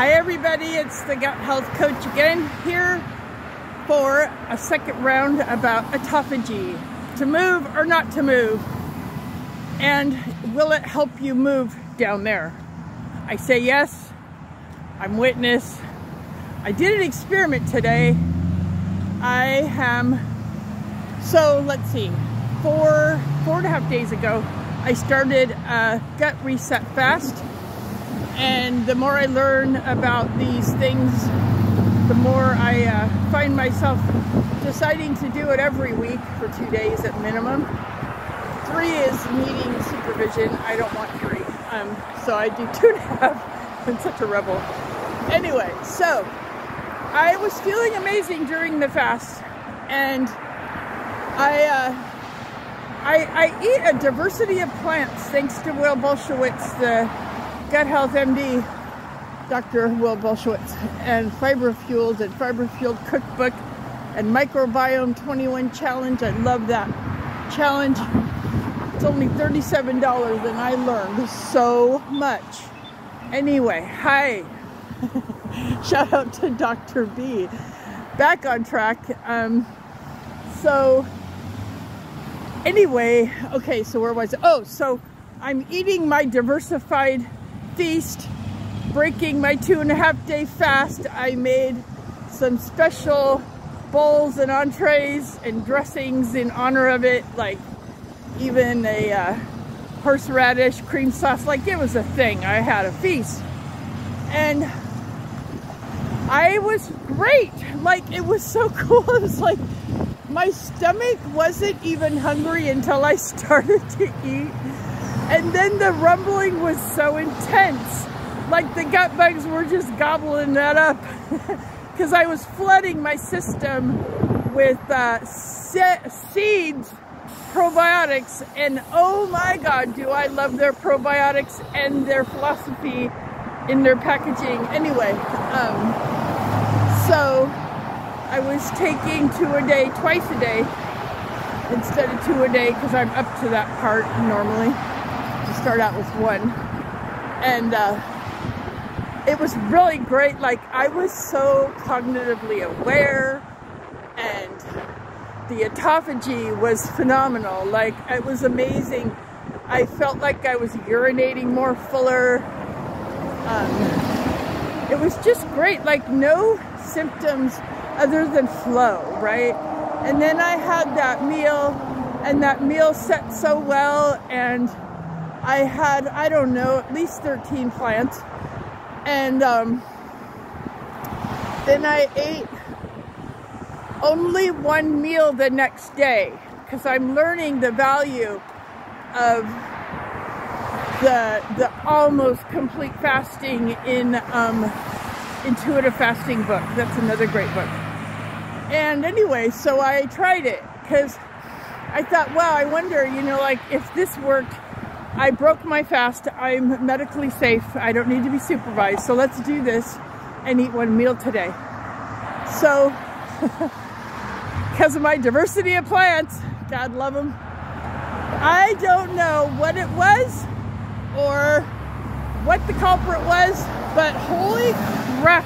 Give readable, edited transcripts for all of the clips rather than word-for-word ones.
Hi everybody, it's the Gut Health Coach again, here for a second round about autophagy. To move or not to move, and will it help you move down there? I say yes, I'm witness. I did an experiment today. So let's see, four and a half days ago, I started a gut reset fast. And the more I learn about these things, the more I find myself deciding to do it every week for 2 days at minimum. 3 is needing supervision. I don't want 3. So I do 2.5. I'm such a rebel. Anyway, so I was feeling amazing during the fast, and I eat a diversity of plants thanks to Will Bulsiewicz, the Gut Health MD, Dr. Will Bulsiewicz, and Fiber Fueled and Fiber Fueled Cookbook and Microbiome 21 Challenge. I love that challenge. It's only $37 and I learned so much. Anyway, hi. Shout out to Dr. B. Back on track. So anyway, okay, so where was it? Oh, so I'm eating my diversified feast, breaking my 2.5 day fast. I made some special bowls and entrees and dressings in honor of it, like even a horseradish cream sauce. Like, it was a thing. I had a feast and I was great. Like, it was so cool. It was like my stomach wasn't even hungry until I started to eat. And then the rumbling was so intense. Like, the gut bugs were just gobbling that up. Because I was flooding my system with seeds, probiotics. And oh my God, do I love their probiotics and their philosophy in their packaging. Anyway, so I was taking 2 a day, twice a day, instead of 2 a day, because I'm up to that part normally. Start out with 1, and it was really great. Like, I was so cognitively aware, and the autophagy was phenomenal. Like, it was amazing. I felt like I was urinating more fuller. It was just great. Like, no symptoms other than flow, right? And then I had that meal, and that meal set so well, and I had, I don't know, at least 13 plants. And then I ate only 1 meal the next day, because I'm learning the value of the almost complete fasting in Intuitive Fasting book. That's another great book. And anyway, so I tried it, because I thought, wow, I wonder, you know, like, if this worked. I broke my fast. I'm medically safe. I don't need to be supervised. So let's do this and eat 1 meal today. So, because of my diversity of plants, God love them, I don't know what it was or what the culprit was, but holy crap,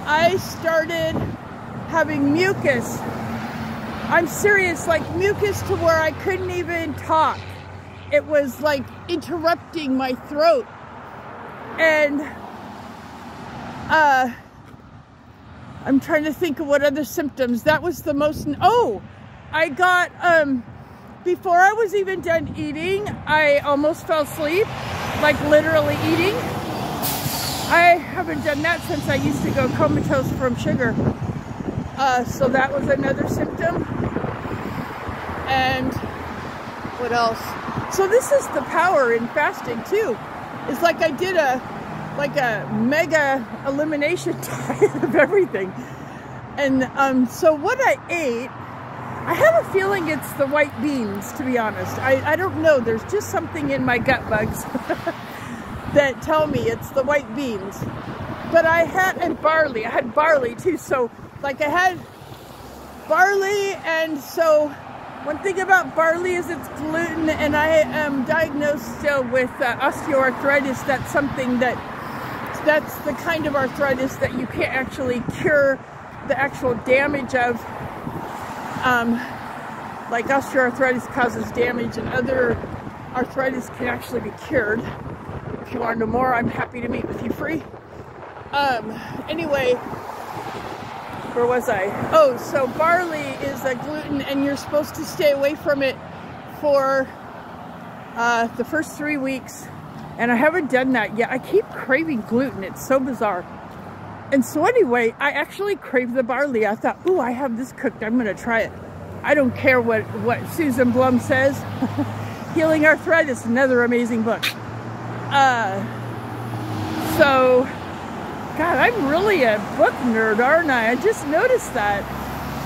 I started having mucus. I'm serious, like mucus to where I couldn't even talk. It was like interrupting my throat. And I'm trying to think of what other symptoms. That was the most. Oh, I got, before I was even done eating, I almost fell asleep, like literally eating. I haven't done that since I used to go comatose from sugar. So that was another symptom. And what else? So this is the power in fasting too. It's like I did a mega elimination diet of everything. And so what I ate, I have a feeling it's the white beans, to be honest. I don't know. There's just something in my gut bugs that tell me it's the white beans. But I had barley. I had barley too. So like I had barley, and so one thing about barley is it's gluten, and I am diagnosed still with osteoarthritis. That's something that that's the kind of arthritis that you can't actually cure the actual damage of. Like osteoarthritis causes damage, and other arthritis can actually be cured. If you want to know more, I'm happy to meet with you free. Anyway, where was I? Oh, so barley is a gluten, and you're supposed to stay away from it for the first 3 weeks. And I haven't done that yet. I keep craving gluten. It's so bizarre. And so anyway, I actually craved the barley. I thought, ooh, I have this cooked. I'm going to try it. I don't care what Susan Blum says. Healing Arthritis, another amazing book. So, God, I'm really a book nerd, aren't I? I just noticed that.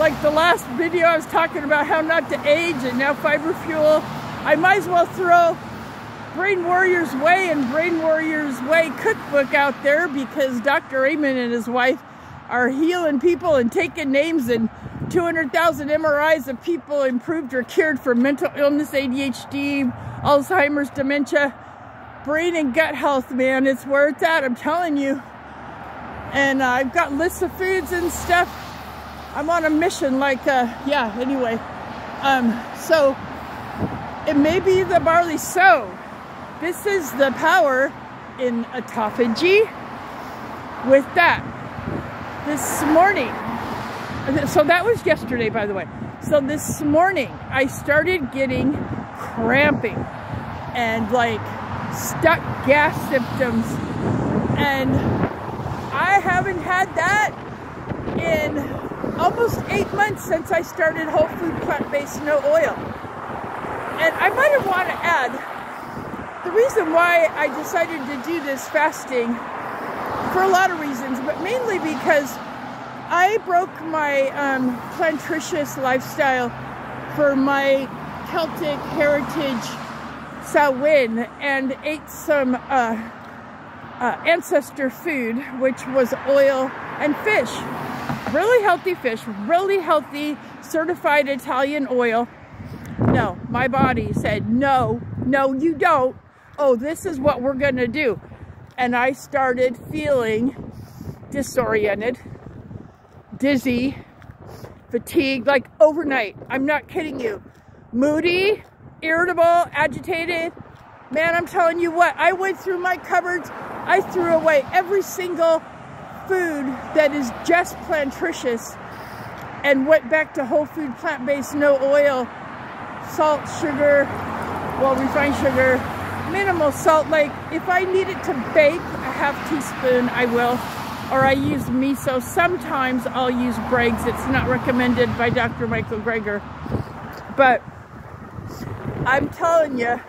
Like the last video I was talking about how not to age, and now Fiber Fuel. I might as well throw Brain Warriors Way and Brain Warriors Way cookbook out there, because Dr. Amen and his wife are healing people and taking names, and 200,000 MRIs of people improved or cured for mental illness, ADHD, Alzheimer's, dementia, brain and gut health, man. It's where it's at, I'm telling you. And I've got lists of foods and stuff. I'm on a mission, like, yeah, anyway. So, it may be the barley. So, this is the power in autophagy with that. This morning, so that was yesterday, by the way. So this morning, I started getting cramping and like stuck gas symptoms. And I haven't had that in almost 8 months since I started whole food, plant-based, no oil. And I might have want to add, the reason why I decided to do this fasting, for a lot of reasons, but mainly because I broke my plantricious lifestyle for my Celtic heritage Samhain and ate some ancestor food, which was oil and fish. Really healthy fish, really healthy certified Italian oil. No, my body said, no, no, you don't. Oh, this is what we're gonna do. And I started feeling disoriented, dizzy, fatigued, like overnight. I'm not kidding you. Moody, irritable, agitated. Man, I'm telling you what, I went through my cupboards. I threw away every single food that is just plantricious and went back to whole food, plant-based, no oil, salt, sugar, well, refined sugar, minimal salt. Like if I need it to bake a ½ teaspoon, I will. Or I use miso. Sometimes I'll use Bragg's. It's not recommended by Dr. Michael Greger. But I'm telling you,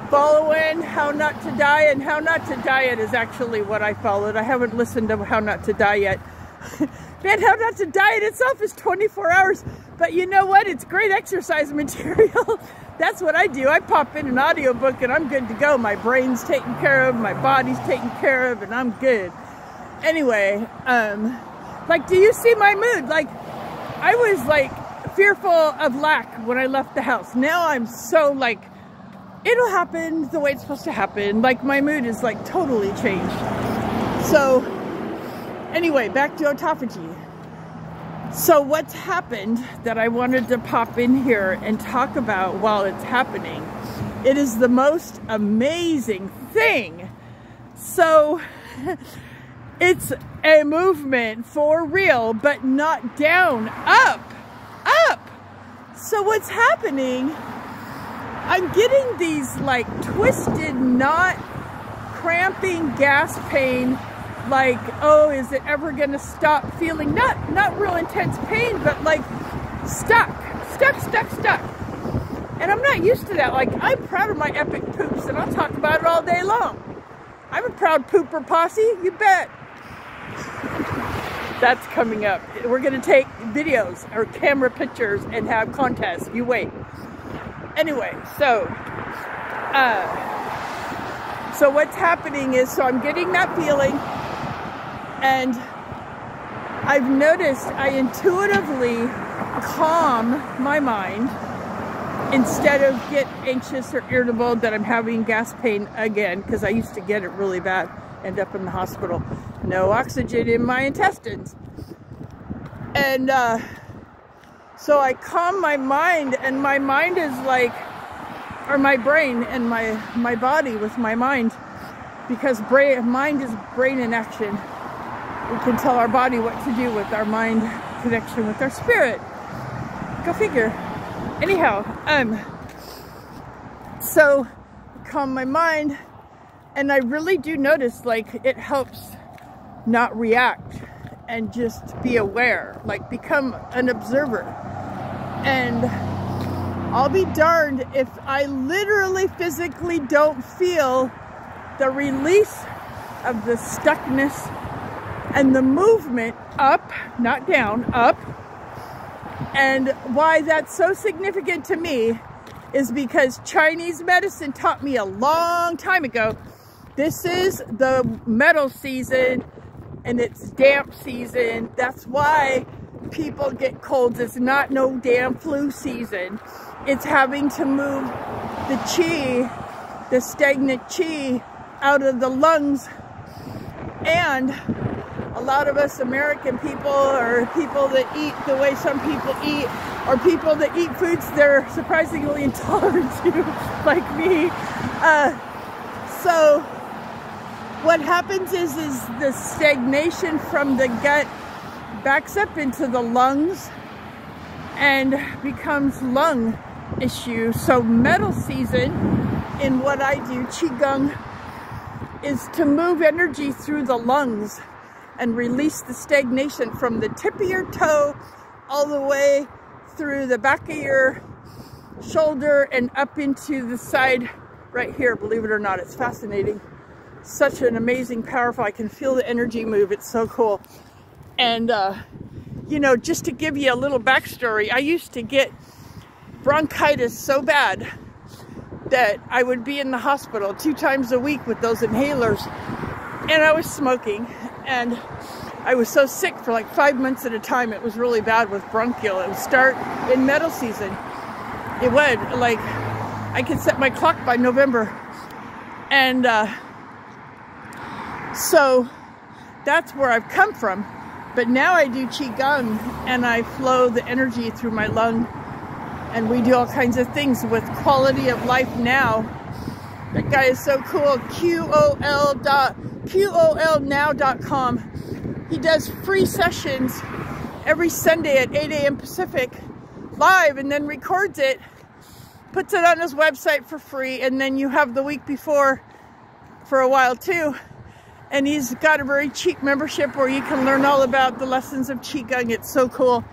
following How Not to Diet, and How Not to Diet is actually what I followed. I haven't listened to How Not to Die yet. Man, How Not to Diet itself is 24 hours. But you know what? It's great exercise material. That's what I do. I pop in an audiobook and I'm good to go. My brain's taken care of, my body's taken care of, and I'm good. Anyway, like, do you see my mood? Like, I was like fearful of lack when I left the house. Now I'm so like, it'll happen the way it's supposed to happen. Like, my mood is like totally changed. So anyway, back to autophagy. So what's happened that I wanted to pop in here and talk about while it's happening, it is the most amazing thing. So it's a movement for real, but not down, up, up. So what's happening, I'm getting these like twisted knot, cramping, gas pain, like, oh, is it ever gonna stop feeling, not real intense pain, but like stuck. And I'm not used to that. Like, I'm proud of my epic poops, and I'll talk about it all day long. I'm a proud pooper posse, you bet. That's coming up. We're gonna take videos or camera pictures and have contests. You wait. Anyway, so what's happening is, so I'm getting that feeling, and I've noticed I intuitively calm my mind instead of get anxious or irritable that I'm having gas pain again, because I used to get it really bad. end up in the hospital. No oxygen in my intestines. And so I calm my mind, and my mind is like, or my brain and my body with my mind, because mind is brain in action. We can tell our body what to do with our mind connection with our spirit. Go figure. Anyhow, so calm my mind, and I really do notice, like, it helps not react and just be aware, like become an observer. And I'll be darned if I literally physically don't feel the release of the stuckness and the movement up, not down, up. And why that's so significant to me is because Chinese medicine taught me a long time ago, this is the metal season and it's damp season. That's why people get colds. It's not no damn flu season. It's having to move the qi, the stagnant qi, out of the lungs. And a lot of us American people, or people that eat the way some people eat, or people that eat foods they're surprisingly intolerant to, like me. So what happens is the stagnation from the gut backs up into the lungs and becomes lung issue. So metal season in what I do, Qigong, is to move energy through the lungs and release the stagnation from the tip of your toe all the way through the back of your shoulder and up into the side right here. Believe it or not, it's fascinating. Such an amazing, powerful, I can feel the energy move. It's so cool. And, you know, just to give you a little backstory, I used to get bronchitis so bad that I would be in the hospital 2 times a week with those inhalers. And I was smoking, and I was so sick for like 5 months at a time. It was really bad with bronchial. It would start in metal season. It would, like, I could set my clock by November. And so that's where I've come from. But now I do Qigong, and I flow the energy through my lung, and we do all kinds of things with Quality of Life Now. That guy is so cool. QOLnow.com. He does free sessions every Sunday at 8 a.m. Pacific live, and then records it, puts it on his website for free, and then you have the week before for a while too. And he's got a very cheap membership where you can learn all about the lessons of Qigong. It's so cool.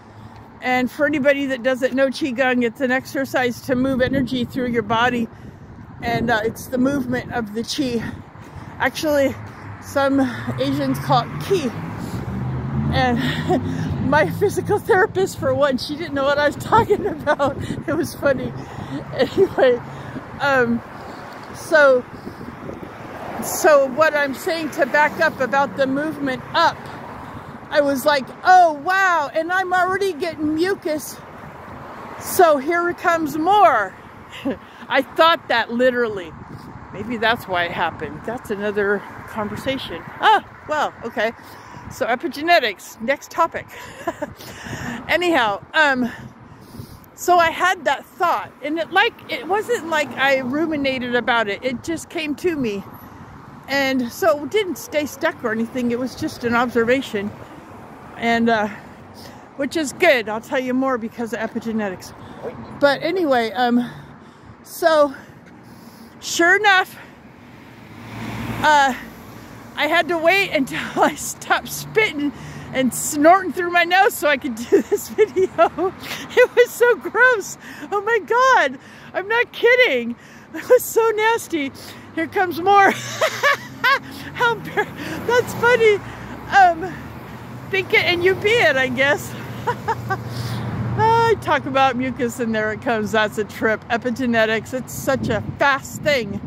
And for anybody that doesn't know Qigong, it's an exercise to move energy through your body. And it's the movement of the Qi. Actually, some Asians call it Qi. And my physical therapist, for one, she didn't know what I was talking about. It was funny. Anyway, so what I'm saying, to back up about the movement up, I was like, oh wow, and I'm already getting mucus, so here comes more. I thought that literally. Maybe that's why it happened. That's another conversation. Ah, well, okay. So epigenetics, next topic. Anyhow, so I had that thought, and it wasn't like I ruminated about it. It just came to me. And so it didn't stay stuck or anything. It was just an observation. And, which is good. I'll tell you more because of epigenetics. But anyway, so sure enough, I had to wait until I stopped spitting and snorting through my nose so I could do this video. It was so gross. Oh my God, I'm not kidding. It was so nasty. Here comes more. That's funny. Think it and you be it, I guess. I talk about mucus and there it comes. That's a trip. Epigenetics, it's such a fast thing.